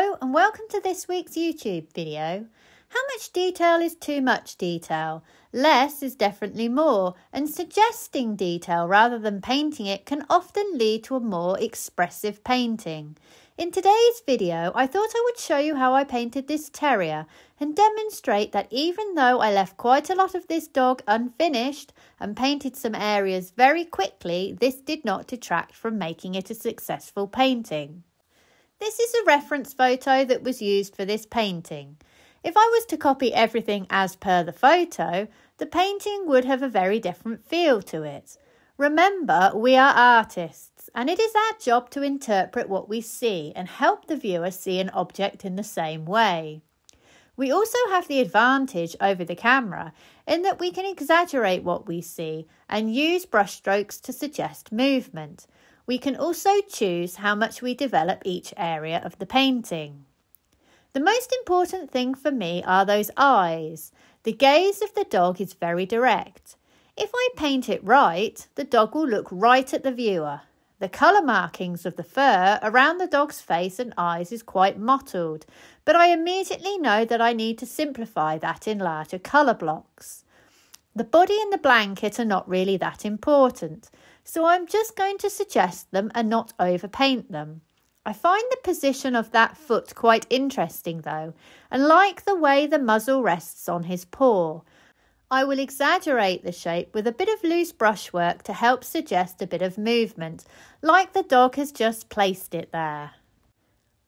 Hello and welcome to this week's YouTube video. How much detail is too much detail? Less is definitely more, and suggesting detail rather than painting it can often lead to a more expressive painting. In today's video, I thought I would show you how I painted this terrier and demonstrate that even though I left quite a lot of this dog unfinished and painted some areas very quickly, this did not detract from making it a successful painting. This is a reference photo that was used for this painting. If I was to copy everything as per the photo, the painting would have a very different feel to it. Remember, we are artists, and it is our job to interpret what we see and help the viewer see an object in the same way. We also have the advantage over the camera in that we can exaggerate what we see and use brushstrokes to suggest movement. We can also choose how much we develop each area of the painting. The most important thing for me are those eyes. The gaze of the dog is very direct. If I paint it right, the dog will look right at the viewer. The colour markings of the fur around the dog's face and eyes is quite mottled, but I immediately know that I need to simplify that in larger colour blocks. The body and the blanket are not really that important, so I'm just going to suggest them and not overpaint them. I find the position of that foot quite interesting though, and like the way the muzzle rests on his paw. I will exaggerate the shape with a bit of loose brushwork to help suggest a bit of movement, like the dog has just placed it there.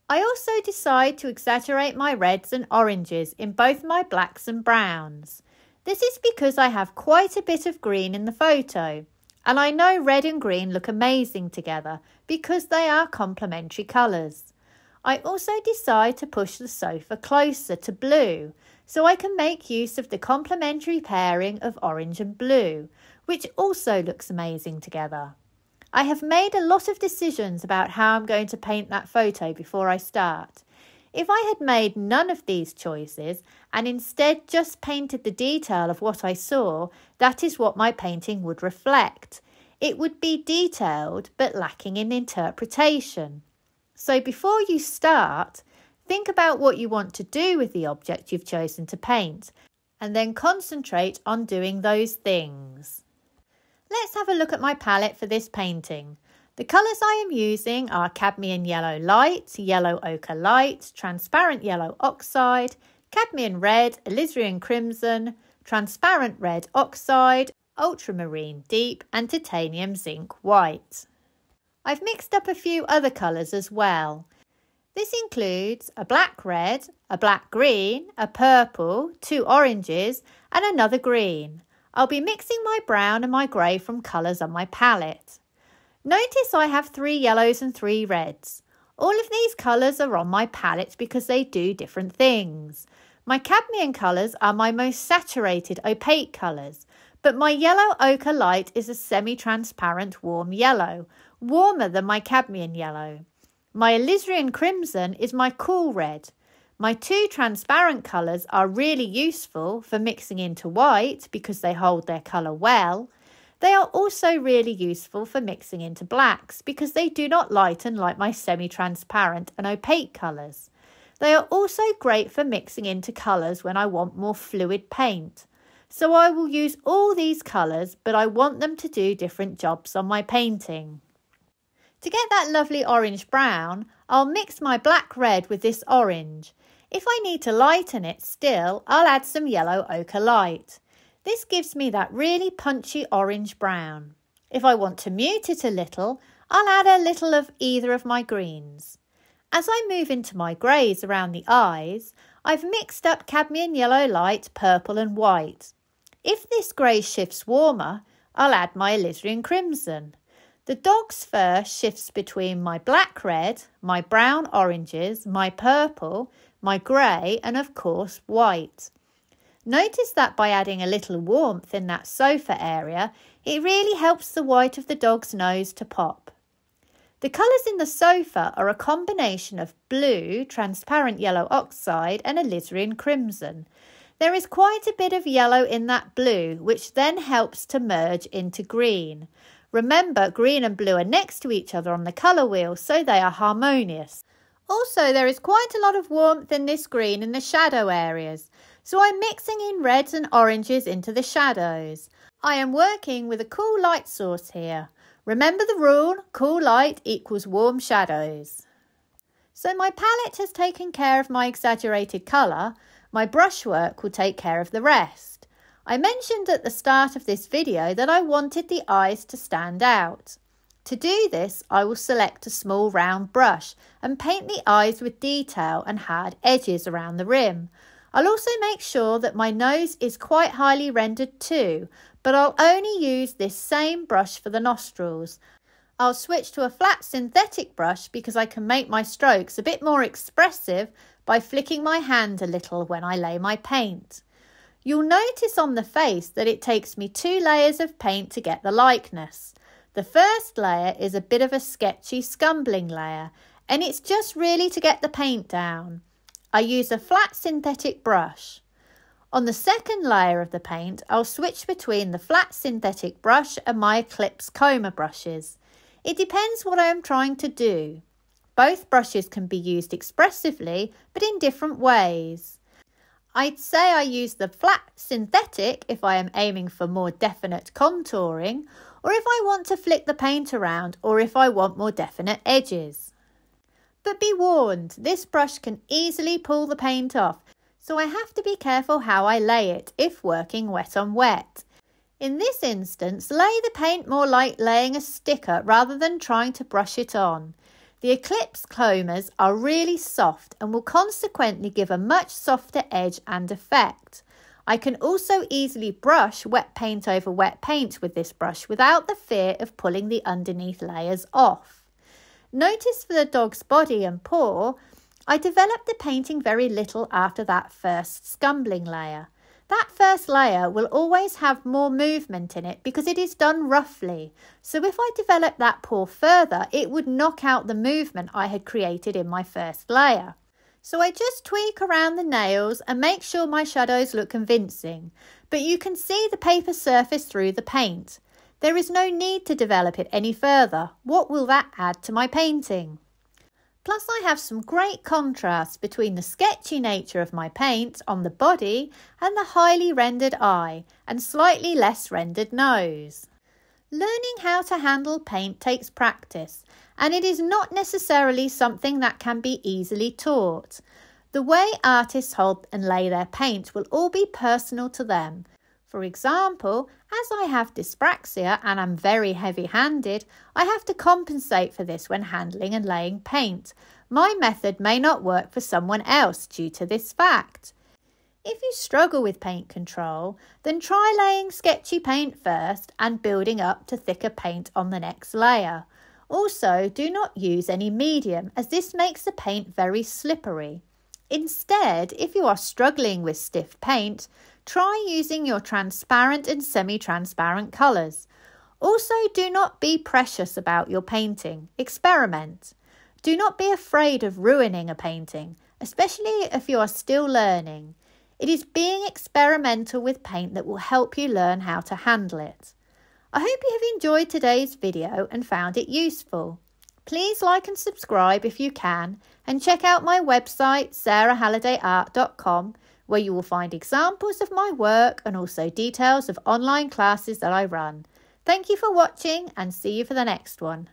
I also decide to exaggerate my reds and oranges in both my blacks and browns. This is because I have quite a bit of green in the photo, and I know red and green look amazing together because they are complementary colours. I also decide to push the sofa closer to blue so I can make use of the complementary pairing of orange and blue, which also looks amazing together. I have made a lot of decisions about how I'm going to paint that photo before I start. If I had made none of these choices and instead just painted the detail of what I saw, that is what my painting would reflect. It would be detailed but lacking in interpretation. So before you start, think about what you want to do with the object you've chosen to paint and then concentrate on doing those things. Let's have a look at my palette for this painting. The colours I am using are cadmium yellow light, yellow ochre light, transparent yellow oxide, cadmium red, alizarin crimson, transparent red oxide, ultramarine deep and titanium zinc white. I've mixed up a few other colours as well. This includes a black red, a black green, a purple, 2 oranges and another green. I'll be mixing my brown and my grey from colours on my palette. Notice I have 3 yellows and 3 reds. All of these colours are on my palette because they do different things. My cadmium colours are my most saturated opaque colours, but my yellow ochre light is a semi-transparent warm yellow, warmer than my cadmium yellow. My alizarin crimson is my cool red. My 2 transparent colours are really useful for mixing into white because they hold their colour well. They are also really useful for mixing into blacks because they do not lighten like my semi-transparent and opaque colours. They are also great for mixing into colours when I want more fluid paint. So I will use all these colours, but I want them to do different jobs on my painting. To get that lovely orange brown, I'll mix my black red with this orange. If I need to lighten it still, I'll add some yellow ochre light. This gives me that really punchy orange brown. If I want to mute it a little, I'll add a little of either of my greens. As I move into my greys around the eyes, I've mixed up cadmium yellow light, purple and white. If this grey shifts warmer, I'll add my alizarin crimson. The dog's fur shifts between my black red, my brown oranges, my purple, my grey and of course white. Notice that by adding a little warmth in that sofa area, it really helps the white of the dog's nose to pop. The colours in the sofa are a combination of blue, transparent yellow oxide and alizarin crimson. There is quite a bit of yellow in that blue, which then helps to merge into green. Remember, green and blue are next to each other on the colour wheel, so they are harmonious. Also, there is quite a lot of warmth in this green in the shadow areas, so I'm mixing in reds and oranges into the shadows. I am working with a cool light source here. Remember the rule, cool light equals warm shadows. So my palette has taken care of my exaggerated colour. My brushwork will take care of the rest. I mentioned at the start of this video that I wanted the eyes to stand out. To do this, I will select a small round brush and paint the eyes with detail and hard edges around the rim. I'll also make sure that my nose is quite highly rendered too, but I'll only use this same brush for the nostrils. I'll switch to a flat synthetic brush because I can make my strokes a bit more expressive by flicking my hand a little when I lay my paint. You'll notice on the face that it takes me 2 layers of paint to get the likeness. The first layer is a bit of a sketchy scumbling layer, and it's just really to get the paint down. I use a flat synthetic brush. On the second layer of the paint, I'll switch between the flat synthetic brush and my Eclipse Coma brushes. It depends what I am trying to do. Both brushes can be used expressively, but in different ways. I'd say I use the flat synthetic if I am aiming for more definite contouring, or if I want to flick the paint around, or if I want more definite edges. But be warned, this brush can easily pull the paint off, so I have to be careful how I lay it if working wet on wet. In this instance, lay the paint more like laying a sticker rather than trying to brush it on. The Eclipse Comas are really soft and will consequently give a much softer edge and effect. I can also easily brush wet paint over wet paint with this brush without the fear of pulling the underneath layers off. Notice for the dog's body and paw, I developed the painting very little after that first scumbling layer. That first layer will always have more movement in it because it is done roughly. So if I develop that paw further, it would knock out the movement I had created in my first layer. So I just tweak around the nails and make sure my shadows look convincing. But you can see the paper surface through the paint. There is no need to develop it any further. What will that add to my painting? Plus I have some great contrast between the sketchy nature of my paint on the body and the highly rendered eye and slightly less rendered nose. Learning how to handle paint takes practice, and it is not necessarily something that can be easily taught. The way artists hold and lay their paint will all be personal to them. For example, as I have dyspraxia and am very heavy-handed, I have to compensate for this when handling and laying paint. My method may not work for someone else due to this fact. If you struggle with paint control, then try laying sketchy paint first and building up to thicker paint on the next layer. Also, do not use any medium as this makes the paint very slippery. Instead, if you are struggling with stiff paint, try using your transparent and semi-transparent colours. Also, do not be precious about your painting. Experiment. Do not be afraid of ruining a painting, especially if you are still learning. It is being experimental with paint that will help you learn how to handle it. I hope you have enjoyed today's video and found it useful. Please like and subscribe if you can, and check out my website sarahhallidayart.com, where you will find examples of my work and also details of online classes that I run. Thank you for watching and see you for the next one.